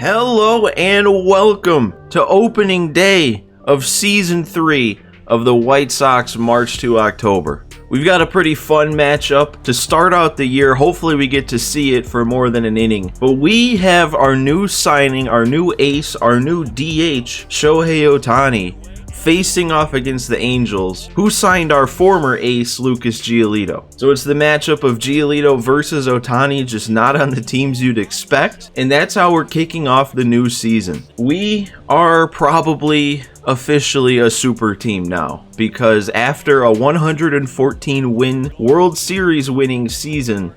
Hello and welcome to opening day of Season 3 of the White Sox March to October. We've got a pretty fun matchup to start out the year. Hopefully we get to see it for more than an inning. But we have our new signing, our new ace, our new DH, Shohei Ohtani, facing off against the Angels, who signed our former ace, Lucas Giolito. So it's the matchup of Giolito versus Ohtani, just not on the teams you'd expect. And that's how we're kicking off the new season. We are probably officially a super team now, because after a 114 win World Series winning season,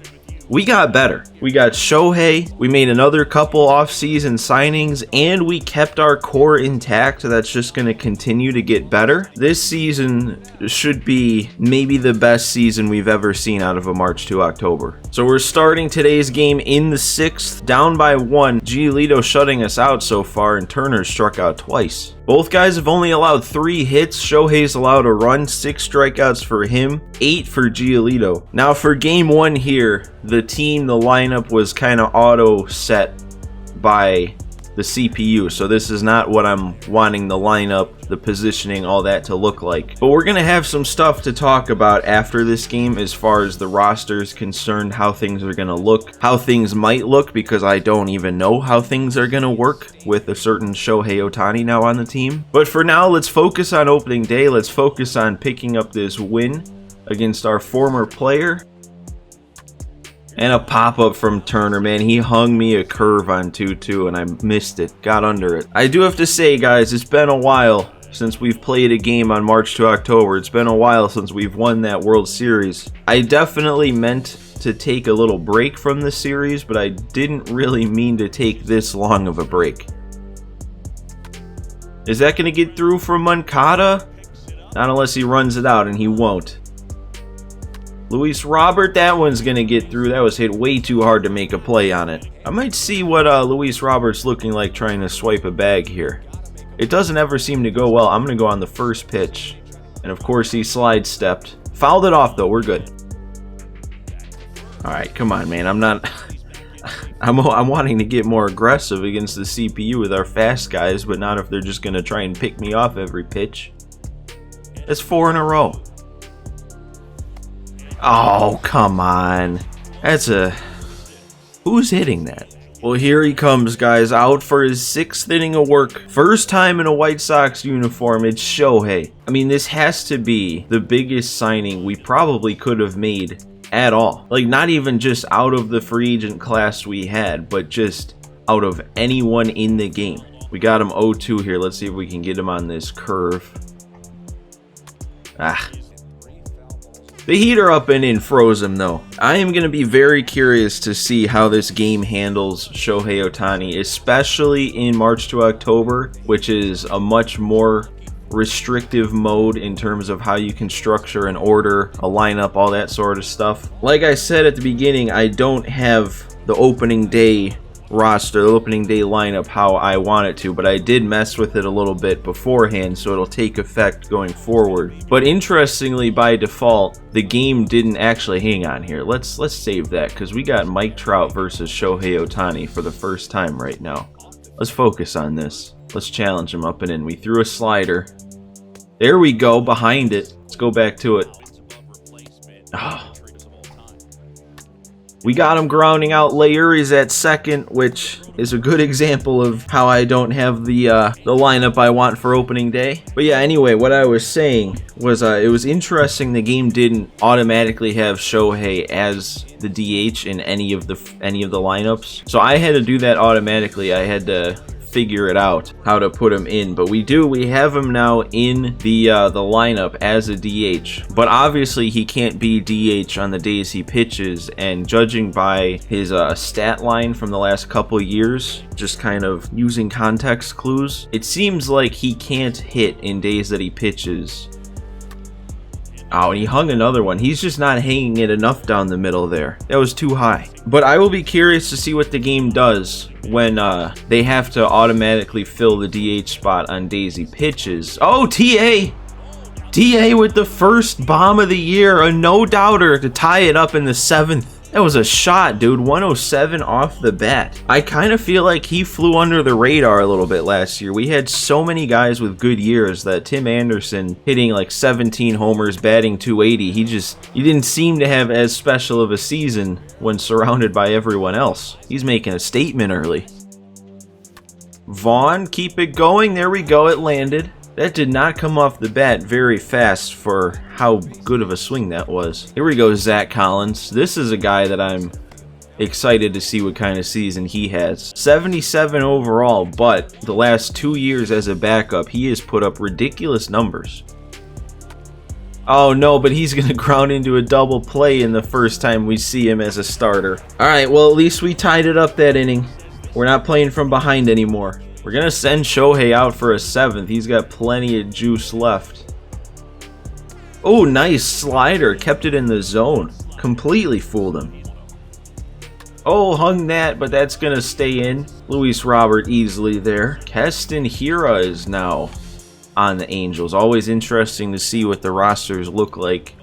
we got better. We got Shohei, we made another couple off-season signings, and we kept our core intact. That's just going to continue to get better. This season should be maybe the best season we've ever seen out of a March to October. So we're starting today's game in the 6th, down by 1. Giolito shutting us out so far, and Turner struck out twice. Both guys have only allowed 3 hits. Shohei's allowed a run, 6 strikeouts for him, 8 for Giolito. Now for game 1 here, the lineup was kind of auto set by the CPU. So this is not what I'm wanting the lineup, the positioning, all that to look like. But we're going to have some stuff to talk about after this game as far as the roster is concerned, how things are going to look, how things might look, because I don't even know how things are going to work with a certain Shohei Ohtani now on the team. But for now, let's focus on opening day. Let's focus on picking up this win against our former player. And a pop-up from Turner, man. He hung me a curve on 2-2 and I missed it. Got under it. I do have to say, guys, it's been a while since we've played a game on March to October. It's been a while since we've won that World Series. I definitely meant to take a little break from the series, but I didn't really mean to take this long of a break. Is that going to get through from Moncada? Not unless he runs it out, and he won't. Luis Robert, that one's going to get through. That was hit way too hard to make a play on it. I might see what Luis Robert's looking like trying to swipe a bag here. It doesn't ever seem to go well. I'm going to go on the first pitch. And of course he slide stepped. Fouled it off though. We're good. Alright, come on, man. I'm wanting to get more aggressive against the CPU with our fast guys, but not if they're just going to try and pick me off every pitch. That's 4 in a row. Oh, come on. Who's hitting that? Well, here he comes, guys, out for his 6th inning of work. First time in a White Sox uniform, it's Shohei. I mean, this has to be the biggest signing we probably could have made at all. Like, not even just out of the free agent class we had, but just out of anyone in the game. We got him 0-2 here. Let's see if we can get him on this curve. The heater up and in froze him though. I am going to be very curious to see how this game handles Shohei Ohtani, especially in March to October, which is a much more restrictive mode in terms of how you can structure an order, a lineup, all that sort of stuff. Like I said at the beginning, I don't have the opening day roster, the opening day lineup how I want it to, but I did mess with it a little bit beforehand, so it'll take effect going forward. But interestingly, by default, the game didn't actually hang on here. Let's save that, because we got Mike Trout versus Shohei Ohtani for the first time right now. Let's focus on this. Let's challenge him up and in. We threw a slider. There we go, behind it. Let's go back to it. Oh. We got him grounding out. Leury's at second, which is a good example of how I don't have the lineup I want for opening day. But yeah, anyway, what I was saying was it was interesting the game didn't automatically have Shohei as the DH in any of the lineups. So I had to do that automatically. I had to figure it out how to put him in, but we have him now in the lineup as a DH, but obviously he can't be DH on the days he pitches, and judging by his stat line from the last couple years, just kind of using context clues, it seems like he can't hit in days that he pitches. Oh, and he hung another one. He's just not hanging it enough down the middle there. That was too high. But I will be curious to see what the game does when they have to automatically fill the DH spot on days he pitches. Oh, TA! TA with the first bomb of the year. A no-doubter to tie it up in the 7th. That was a shot, dude. 107 off the bat. I kind of feel like he flew under the radar a little bit last year. We had so many guys with good years that Tim Anderson hitting like 17 homers, batting 280. He didn't seem to have as special of a season when surrounded by everyone else. He's making a statement early. Vaughn, keep it going. There we go. It landed. That did not come off the bat very fast for how good of a swing that was. Here we go, Zach Collins. This is a guy that I'm excited to see what kind of season he has. 77 overall, but the last 2 years as a backup, he has put up ridiculous numbers. Oh no, but he's going to ground into a double play in the first time we see him as a starter. All right, well, at least we tied it up that inning. We're not playing from behind anymore. We're going to send Shohei out for a 7th. He's got plenty of juice left. Oh, nice slider. Kept it in the zone. Completely fooled him. Oh, hung that, but that's going to stay in. Luis Robert easily there. Keston Hiura is now on the Angels. Always interesting to see what the rosters look like.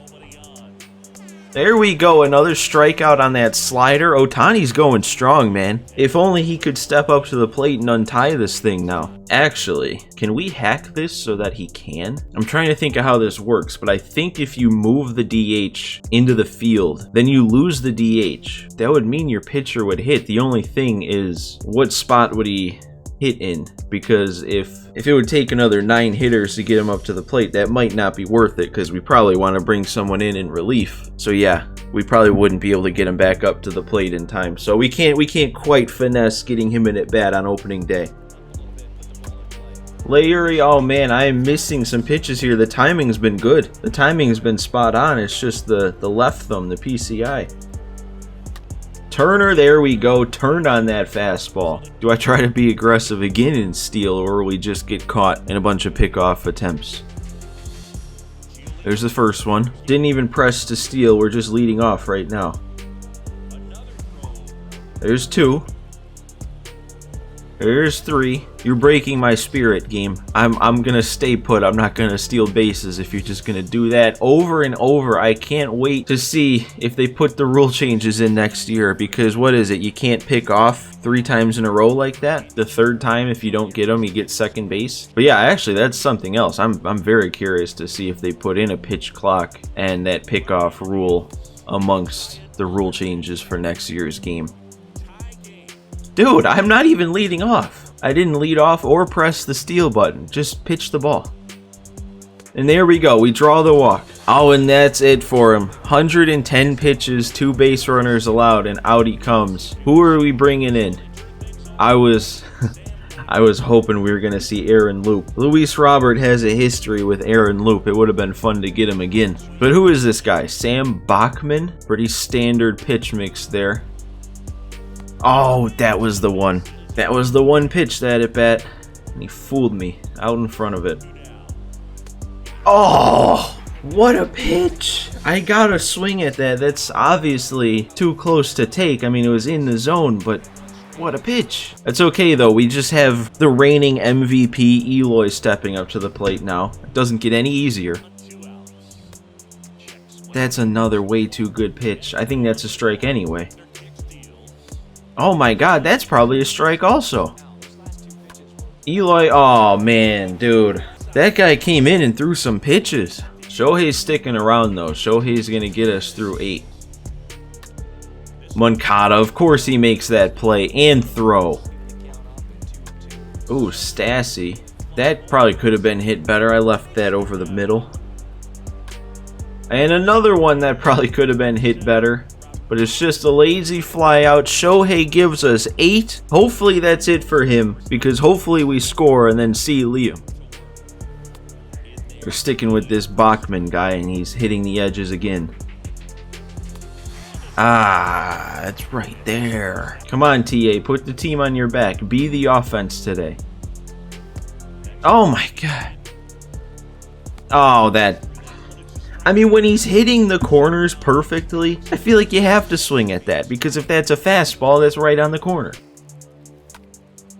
There we go, another strikeout on that slider. Ohtani's going strong, man. If only he could step up to the plate and untie this thing now. Actually, can we hack this so that he can? I'm trying to think of how this works, but I think if you move the DH into the field, then you lose the DH. That would mean your pitcher would hit. The only thing is, what spot would he hit in? Because if it would take another 9 hitters to get him up to the plate, that might not be worth it because we probably want to bring someone in relief. So yeah, we probably wouldn't be able to get him back up to the plate in time. So we can't quite finesse getting him in at bat on opening day. Larry, oh man, I am missing some pitches here. The timing's been good. The timing's been spot on. It's just the left thumb, the PCI. Turner, there we go, turned on that fastball. Do I try to be aggressive again and steal, or will we just get caught in a bunch of pickoff attempts? There's the first one. Didn't even press to steal, we're just leading off right now. There's 2. There's 3. You're breaking my spirit, game. I'm gonna stay put. I'm not gonna steal bases if you're just gonna do that over and over. I can't wait to see if they put the rule changes in next year, because what is it? You can't pick off 3 times in a row like that. The 3rd time, if you don't get them, you get second base. But yeah, actually, that's something else. I'm very curious to see if they put in a pitch clock and that pickoff rule amongst the rule changes for next year's game. Dude, I'm not even leading off. I didn't lead off or press the steal button. Just pitch the ball. And there we go. We draw the walk. Oh, and that's it for him. 110 pitches, 2 base runners allowed, and out he comes. Who are we bringing in? I was hoping we were going to see Aaron Loop. Luis Robert has a history with Aaron Loop. It would have been fun to get him again. But who is this guy? Sam Bachman? Pretty standard pitch mix there. Oh, that was the one. That was the one pitch that at bat. And he fooled me out in front of it. Oh, what a pitch. I got a swing at that. That's obviously too close to take. I mean, it was in the zone, but what a pitch. That's okay, though. We just have the reigning MVP Eloy stepping up to the plate now. It doesn't get any easier. That's another way too good pitch. I think that's a strike anyway. Oh my god, that's probably a strike also. Eloy, oh man, dude. That guy came in and threw some pitches. Shohei's sticking around though. Shohei's going to get us through 8. Moncada, of course he makes that play and throw. Ooh, Stassi. That probably could have been hit better. I left that over the middle. And another one that probably could have been hit better. But it's just a lazy fly out. Shohei gives us 8. Hopefully that's it for him, because hopefully we score and then see Liam. They're sticking with this Bachman guy, and he's hitting the edges again. Ah, that's right there. Come on, TA. Put the team on your back. Be the offense today. Oh, my God. Oh, that... I mean, when he's hitting the corners perfectly, I feel like you have to swing at that, because if that's a fastball, that's right on the corner.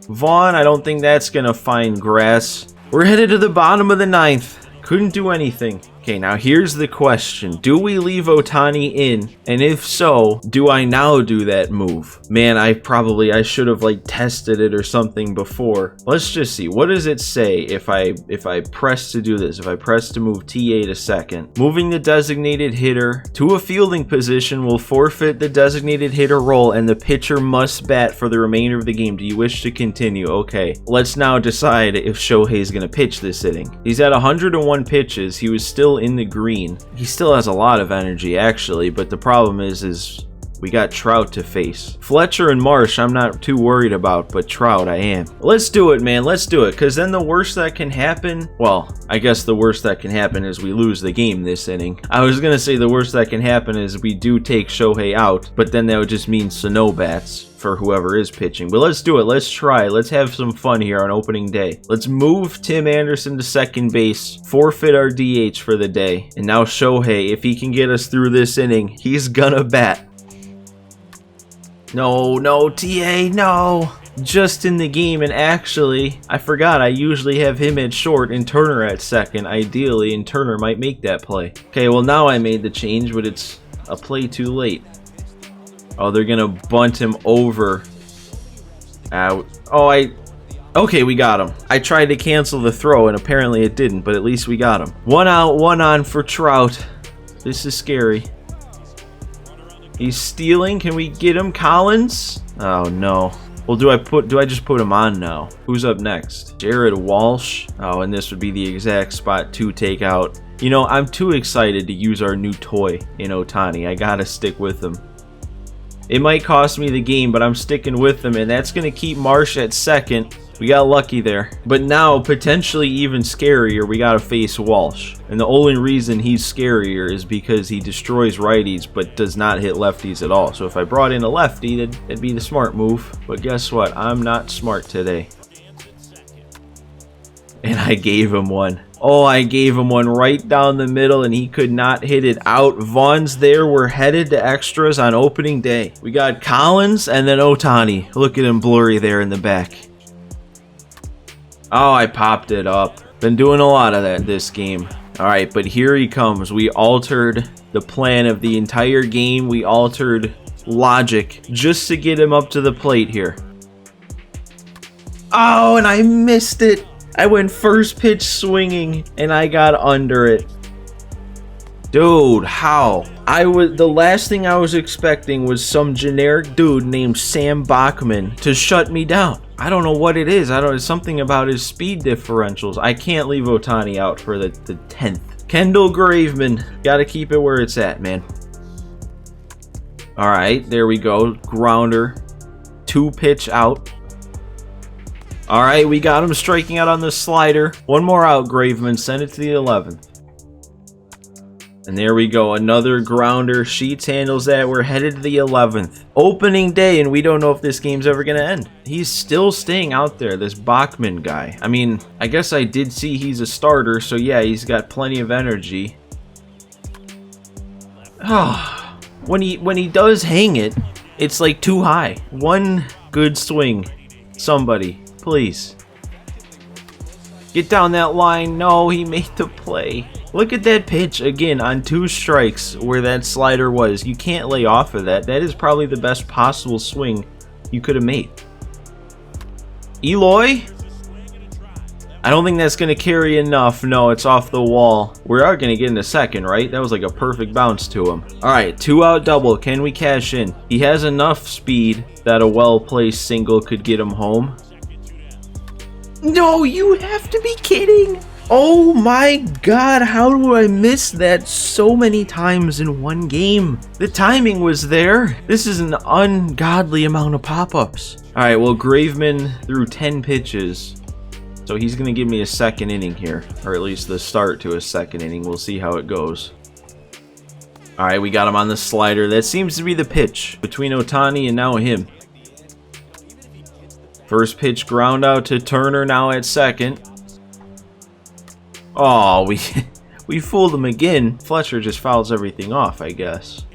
Vaughn, I don't think that's going to find grass. We're headed to the bottom of the 9th. Couldn't do anything. Okay, now here's the question. Do we leave Ohtani in? And if so, do I now do that move? Man, I should have like tested it or something before. Let's just see. What does it say if I press to do this? If I press to move TA to second, moving the designated hitter to a fielding position will forfeit the designated hitter role and the pitcher must bat for the remainder of the game. Do you wish to continue? Okay, let's now decide if Shohei is going to pitch this inning. He's at 101 pitches. He was still in the green. He still has a lot of energy actually, but the problem is we got Trout to face. Fletcher and Marsh I'm not too worried about, but Trout I am. Let's do it, man. Let's do it, because then the worst that can happen, well, I guess the worst that can happen is we lose the game this inning. I was gonna say the worst that can happen is we do take Shohei out, but then that would just mean Sano bats for whoever is pitching. But let's do it. Let's try. Let's have some fun here on opening day. Let's move Tim Anderson to second base, forfeit our DH for the day, and now Shohei, if he can get us through this inning, he's gonna bat. No, TA, no. Just in the game, and actually, I forgot I usually have him at short and Turner at second, ideally, and Turner might make that play. Okay, well now I made the change, but it's a play too late. Oh, they're gonna bunt him over. Okay, we got him. I tried to cancel the throw, and apparently it didn't, but at least we got him. 1 out, 1 on for Trout. This is scary. He's stealing. Can we get him, Collins? Oh no. Well, do I just put him on now? Who's up next? Jared Walsh. Oh, and this would be the exact spot to take out. You know, I'm too excited to use our new toy in Ohtani. I gotta stick with him. It might cost me the game, but I'm sticking with him, and that's gonna keep Marsh at second. We got lucky there. But now, potentially even scarier, we gotta face Walsh. And the only reason he's scarier is because he destroys righties but does not hit lefties at all. So if I brought in a lefty, that'd be the smart move. But guess what? I'm not smart today. And I gave him one. Oh, I gave him one right down the middle, and he could not hit it out. Vaughn's there. We're headed to extras on opening day. We got Collins and then Ohtani. Look at him blurry there in the back. Oh, I popped it up. Been doing a lot of that this game. Alright, but here he comes. We altered the plan of the entire game. We altered logic just to get him up to the plate here. Oh, and I missed it. I went first pitch swinging, and I got under it. Dude, how? The last thing I was expecting was some generic dude named Sam Bachman to shut me down. I don't know what it is. It's something about his speed differentials. I can't leave Ohtani out for the 10th. Kendall Graveman. Gotta keep it where it's at, man. Alright, there we go. Grounder. 2 pitch out. Alright, we got him striking out on the slider. 1 more out, Graveman. Send it to the 11th. And there we go, another grounder. Sheets handles that. We're headed to the 11th. Opening day, and we don't know if this game's ever going to end. He's still staying out there, this Bachman guy. I mean, I guess I did see he's a starter, so yeah, he's got plenty of energy. Oh, when he does hang it, it's like too high. One good swing. Somebody, please. Get down that line. No, he made the play. Look at that pitch again on 2 strikes where that slider was. You can't lay off of that. That is probably the best possible swing you could have made. Eloy? I don't think that's going to carry enough. No, it's off the wall. We are going to get in a second, right? That was like a perfect bounce to him. All right, 2-out double. Can we cash in? He has enough speed that a well-placed single could get him home. No, you have to be kidding. Oh my god, how do I miss that so many times in one game? The timing was there. This is an ungodly amount of pop-ups. Alright, well, Graveman threw 10 pitches. So he's going to give me a second inning here. Or at least the start to a second inning. We'll see how it goes. Alright, we got him on the slider. That seems to be the pitch between Ohtani and now him. First pitch ground out to Turner now at second. Oh, we fooled him again. Fletcher just fouls everything off, I guess.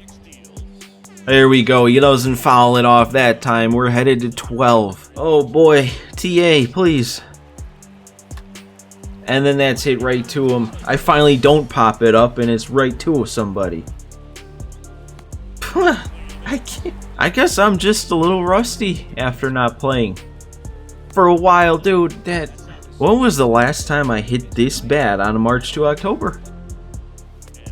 There we go. He doesn't foul it off that time. We're headed to 12. Oh boy. TA, please. and then that's hit right to him. I finally don't pop it up, and it's right to somebody. I can't. I guess I'm just a little rusty after not playing for a while, dude. When was the last time I hit this bad on a March to October?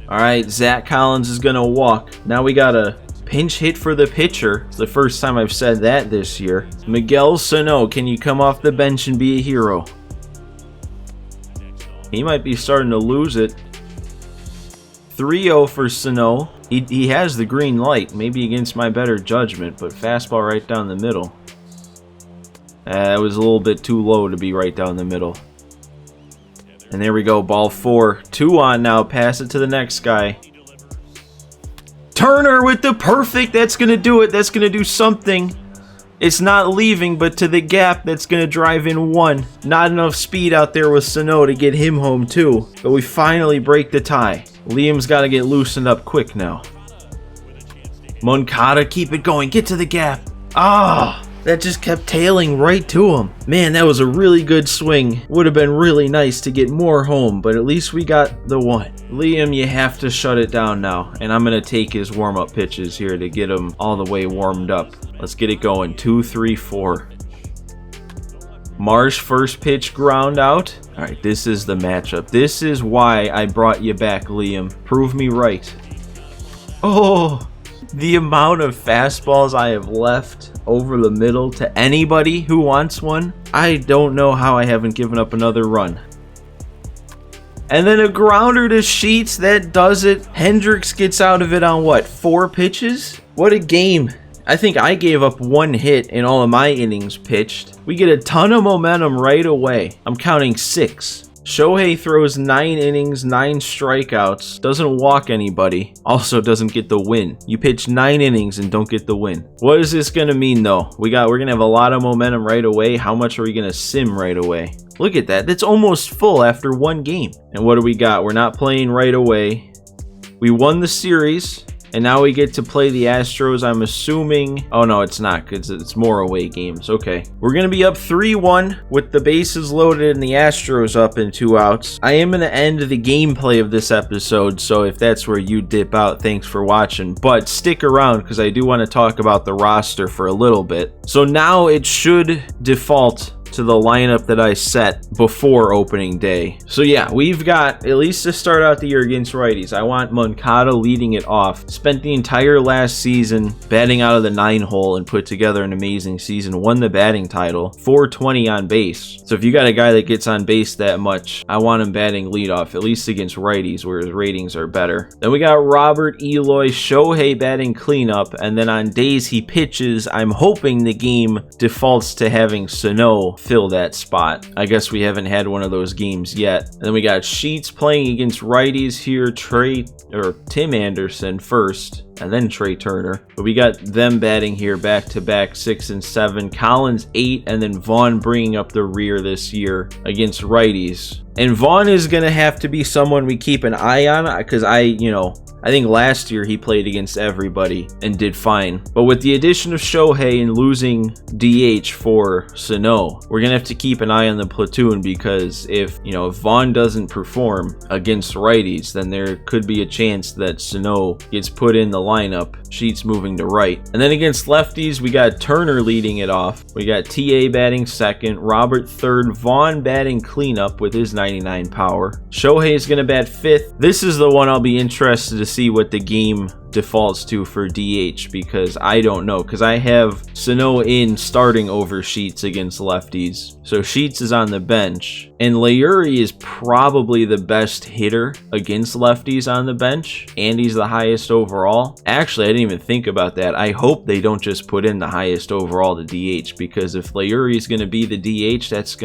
Alright, Zach Collins is gonna walk. Now we got a pinch hit for the pitcher. It's the first time I've said that this year. Miguel Sano, can you come off the bench and be a hero? He might be starting to lose it. 3-0 for Sano. He has the green light, maybe against my better judgment, but fastball right down the middle. That was a little bit too low to be right down the middle. And there we go, ball 4. 2 on now, pass it to the next guy. Turner with the perfect, that's going to do it. That's going to do something. It's not leaving, but to the gap, that's going to drive in 1. Not enough speed out there with Sano to get him home too. But we finally break the tie. Liam's got to get loosened up quick now. Moncada, keep it going. Get to the gap. Ah, that just kept tailing right to him. Man, that was a really good swing. Would have been really nice to get more home, but at least we got the 1. Liam, you have to shut it down now. And I'm going to take his warm-up pitches here to get him all the way warmed up. Let's get it going. 2, 3, 4. Marsh, first pitch, ground out. All right, this is the matchup. This is why I brought you back, Liam. Prove me right. Oh, the amount of fastballs I have left over the middle to anybody who wants one. I don't know how I haven't given up another run. And then a grounder to Sheets. That does it. Hendricks gets out of it on what, 4 pitches? What a game. I think I gave up 1 hit in all of my innings pitched. We get a ton of momentum right away. I'm counting 6. Shohei throws 9 innings, 9 strikeouts, doesn't walk anybody, also doesn't get the win. You pitch 9 innings and don't get the win. What is this gonna mean though? We're gonna have a lot of momentum right away. How much are we gonna sim right away? Look at that, that's almost full after 1 game. And what do we got? We're not playing right away. We won the series. And now we get to play the Astros, I'm assuming. Oh, no, it's not, because it's more away games. Okay. We're going to be up 3-1 with the bases loaded and the Astros up in 2 outs. I am going to end the gameplay of this episode, so if that's where you dip out, thanks for watching. But stick around, because I do want to talk about the roster for a little bit. So now it should default to the lineup that I set before opening day. So yeah, we've got, at least to start out the year against righties, I want Moncada leading it off. Spent the entire last season batting out of the 9-hole and put together an amazing season. Won the batting title, 420 on base. So if you got a guy that gets on base that much, I want him batting leadoff, at least against righties where his ratings are better. Then we got Robert, Eloy, Shohei batting cleanup, and then on days he pitches, I'm hoping the game defaults to having Sano fill that spot. I guess we haven't had one of those games yet. And then we got Sheets playing against righties here, Tim Anderson first, and then Trey Turner. But we got them batting here back to back, 6 and 7. Collins 8, and then Vaughn bringing up the rear this year against righties. And Vaughn is going to have to be someone we keep an eye on, because I think last year he played against everybody and did fine. But with the addition of Shohei and losing DH for Sano, we're going to have to keep an eye on the platoon, because if Vaughn doesn't perform against righties, then there could be a chance that Sano gets put in the lineup, Sheets moving to right. And then against lefties, we got Turner leading it off. We got TA batting second, Robert third, Vaughn batting cleanup with his 99 power. Shohei is going to bat 5th. This is the one I'll be interested to see what the game defaults to for DH, because I don't know, because I have Sano in starting over Sheets against lefties. So Sheets is on the bench, and Leury is probably the best hitter against lefties on the bench, and he's the highest overall. Actually, I didn't even think about that. I hope they don't just put in the highest overall to DH, because if Leury is going to be the DH, that's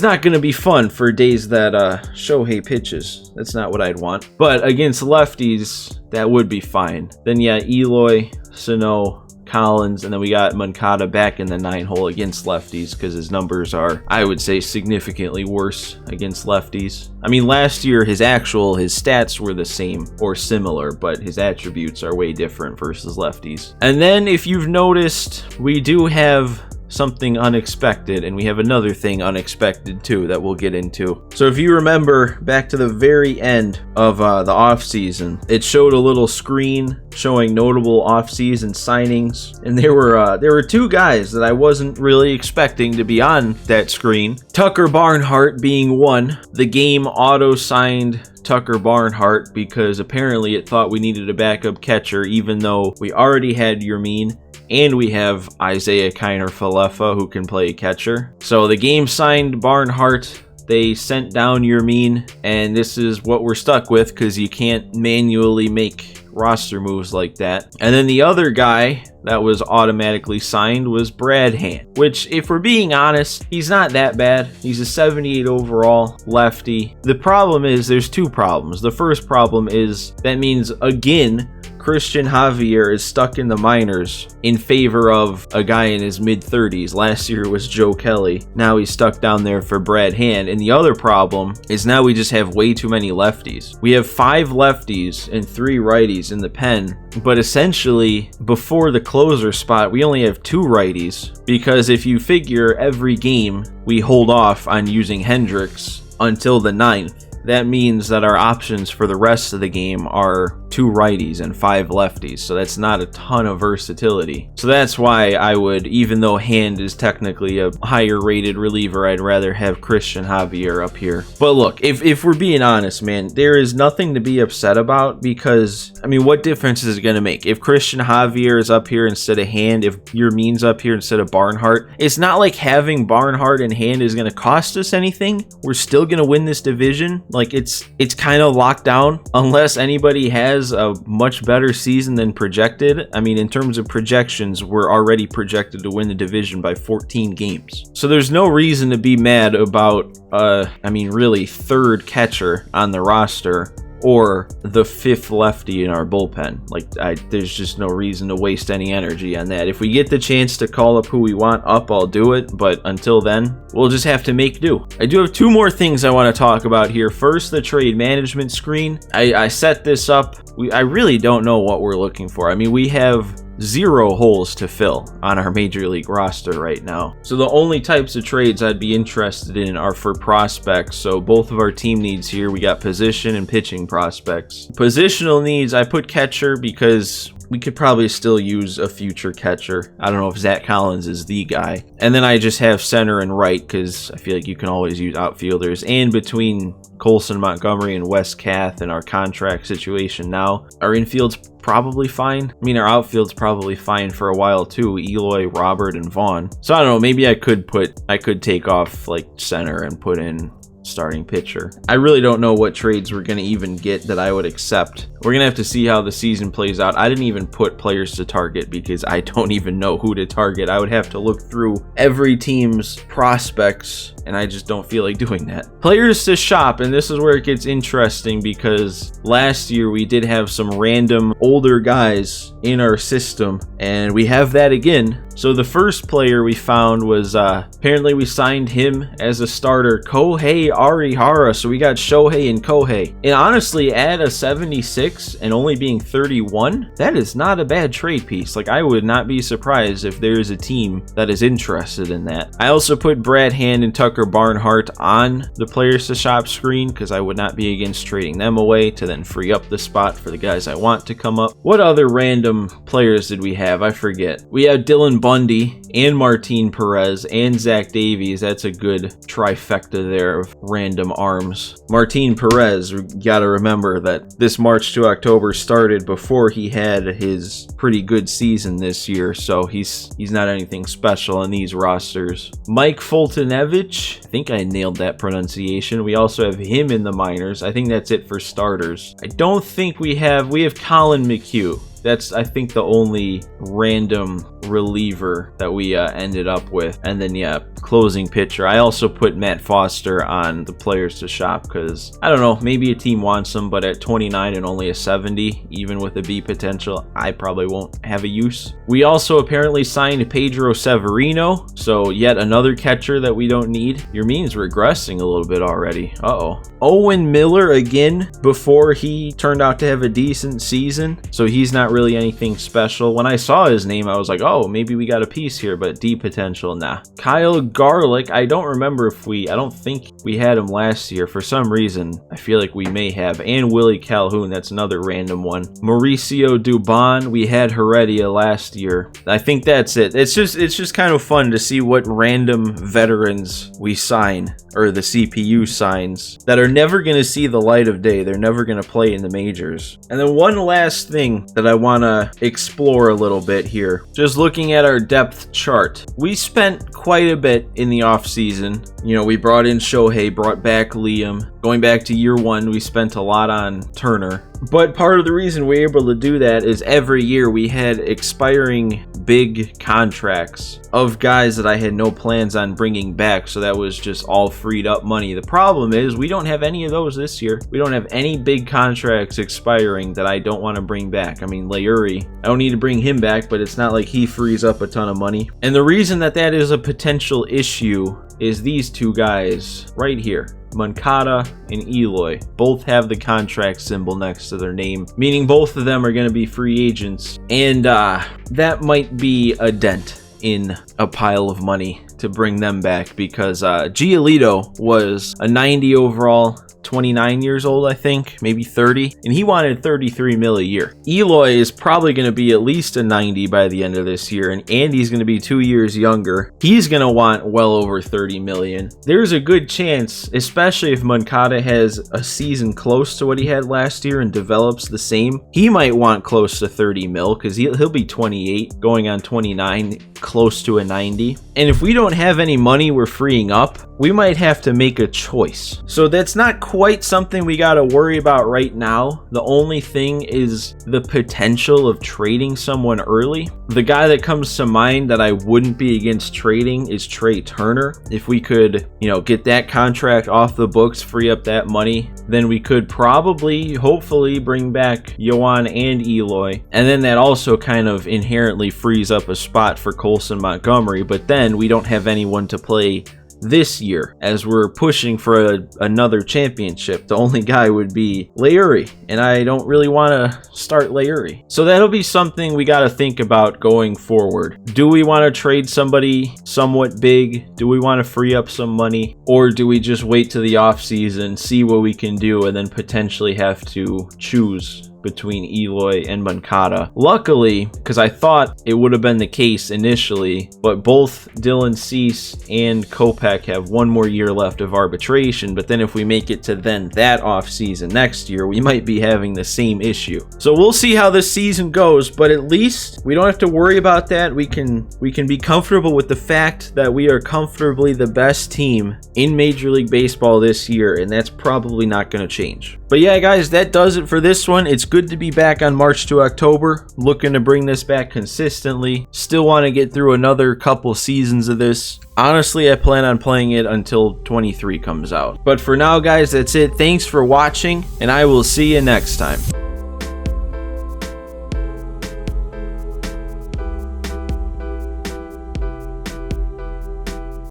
not going to be fun for days that Shohei pitches. That's not what I'd want. But against lefties, that would be fine. Then yeah, Eloy, Sano, Collins, and then we got Moncada back in the 9-hole against lefties, because his numbers are, I would say, significantly worse against lefties. I mean, last year his stats were the same or similar, but his attributes are way different versus lefties. And then if you've noticed, we do have something unexpected, and we have another thing unexpected too that we'll get into. So if you remember back to the very end of the offseason, it showed a little screen showing notable offseason signings, and there were two guys that I wasn't really expecting to be on that screen. Tucker Barnhart being one. The game auto-signed Tucker Barnhart because apparently it thought we needed a backup catcher, even though we already had Yermin and we have Isaiah Kiner-Falefa who can play catcher. So the game signed Barnhart. They sent down Yermin, and this is what we're stuck with because you can't manually make roster moves like that. And then the other guy that was automatically signed was Brad Hand, which, if we're being honest, he's not that bad. He's a 78 overall lefty. The problem is there's two problems. The first problem is that means, again, Christian Javier is stuck in the minors in favor of a guy in his mid-30s. Last year it was Joe Kelly. Now he's stuck down there for Brad Hand. And the other problem is now we just have way too many lefties. We have 5 lefties and 3 righties in the pen, but essentially before the closer spot we only have 2 righties, because if you figure every game we hold off on using Hendricks until the 9th, that means that our options for the rest of the game are 2 righties and 5 lefties, so that's not a ton of versatility. So that's why I would, even though Hand is technically a higher rated reliever, I'd rather have Christian Javier up here. But look, if we're being honest, man, there is nothing to be upset about, because, I mean, what difference is it going to make? If Christian Javier is up here instead of Hand, if Yermin's up here instead of Barnhart, it's not like having Barnhart and Hand is going to cost us anything. We're still going to win this division. Like, it's kind of locked down unless anybody has a much better season than projected. I mean, in terms of projections, we're already projected to win the division by 14 games. So there's no reason to be mad about, I mean, really, 3rd catcher on the roster or the 5th lefty in our bullpen. Like, there's just no reason to waste any energy on that. If we get the chance to call up who we want up, I'll do it, but until then, we'll just have to make do. I do have 2 more things I want to talk about here. First, the trade management screen. I set this up. I really don't know what we're looking for. I mean, we have 0 holes to fill on our major league roster right now. So the only types of trades I'd be interested in are for prospects. So both of our team needs here, we got position and pitching prospects. Positional needs, I put catcher because we could probably still use a future catcher. I don't know if Zach Collins is the guy. And then I just have center and right because I feel like you can always use outfielders. And between Colson Montgomery and Wes Kath and our contract situation now, our infield's probably fine. I mean, our outfield's probably fine for a while too. Eloy, Robert, and Vaughn. So I don't know, maybe I could take off like center and put in starting pitcher. I really don't know what trades we're going to even get that I would accept. We're going to have to see how the season plays out. I didn't even put players to target because I don't even know who to target. I would have to look through every team's prospects, and I just don't feel like doing that. Players to shop, and this is where it gets interesting because last year we did have some random older guys in our system, and we have that again. So the first player we found was, apparently we signed him as a starter, Kohei Arihara. So we got Shohei and Kohei. And honestly, at a 76 and only being 31, that is not a bad trade piece. Like, I would not be surprised if there is a team that is interested in that. I also put Brad Hand and Tucker Barnhart on the players to shop screen because I would not be against trading them away to then free up the spot for the guys I want to come up. What other random players did we have? I forget. We had Dylan Bundy and Martin Perez and Zach Davies. That's a good trifecta there of random arms. Martin Perez, we gotta remember that this March to October started before he had his pretty good season this year, so he's not anything special in these rosters. Mike Fultonevich, I think I nailed that pronunciation. We also have him in the minors. I think that's it for starters. I don't think we have Colin McHugh. That's, I think, the only random reliever that we ended up with. And then, yeah, closing pitcher. I also put Matt Foster on the players to shop because, I don't know, maybe a team wants him, but at 29 and only a 70, even with a B potential, I probably won't have a use. We also apparently signed Pedro Severino, so yet another catcher that we don't need. Your mean's regressing a little bit already. Uh-oh. Owen Miller again before he turned out to have a decent season, so he's not really anything special. When I saw his name, I was like, oh, maybe we got a piece here, but D potential, nah. Kyle Garlick, I don't remember if I don't think we had him last year. For some reason, I feel like we may have. And Willie Calhoun, that's another random one. Mauricio Dubon, we had Heredia last year. I think that's it. It's just kind of fun to see what random veterans we sign, or the CPU signs, that are never going to see the light of day. They're never going to play in the majors. And then one last thing that I want to explore a little bit here. Just looking at our depth chart. We spent quite a bit in the offseason. You know, we brought in Shohei, brought back Liam. Going back to year one, we spent a lot on Turner. But part of the reason we're able to do that is every year we had expiring big contracts of guys that I had no plans on bringing back, so that was just all freed up money. The problem is we don't have any of those this year. We don't have any big contracts expiring that I don't want to bring back. I mean, Leury, I don't need to bring him back, but it's not like he frees up a ton of money. And the reason that that is a potential issue is these two guys right here. Moncada and Eloy both have the contract symbol next to their name, meaning both of them are going to be free agents, and that might be a dent in a pile of money to bring them back, because Giolito was a 90 overall, 29 years old, I think, maybe 30, and he wanted 33 mil a year. Eloy is probably going to be at least a 90 by the end of this year, and Andy's going to be 2 years younger. He's going to want well over 30 million. There's a good chance, especially if Moncada has a season close to what he had last year and develops the same, he might want close to 30 mil, because he'll be 28, going on 29, close to a 90. And if we don't have any money we're freeing up, we might have to make a choice. So that's not quite something we got to worry about right now. The only thing is the potential of trading someone early. The guy that comes to mind that I wouldn't be against trading is Trey Turner. If we could, you know, get that contract off the books, free up that money, then we could probably, hopefully, bring back Yohan and Eloy. And then that also kind of inherently frees up a spot for Colson Montgomery, but then we don't have anyone to play this year as we're pushing for another championship. The only guy would be Leury, and I don't really want to start Leury. So that'll be something we got to think about going forward. Do we want to trade somebody somewhat big? Do we want to free up some money? Or do we just wait to the offseason, see what we can do, and then potentially have to choose between Eloy and Moncada? Luckily, because I thought it would have been the case initially, but both Dylan Cease and Kopech have one more year left of arbitration, but then if we make it to then that off season next year, we might be having the same issue. So we'll see how this season goes, but at least we don't have to worry about that. We can be comfortable with the fact that we are comfortably the best team in Major League Baseball this year, and that's probably not going to change. But yeah, guys, that does it for this one. It's good to be back on March to October. Looking to bring this back consistently. Still want to get through another couple seasons of this. Honestly, I plan on playing it until 23 comes out. But for now, guys, that's it. Thanks for watching, and I will see you next time.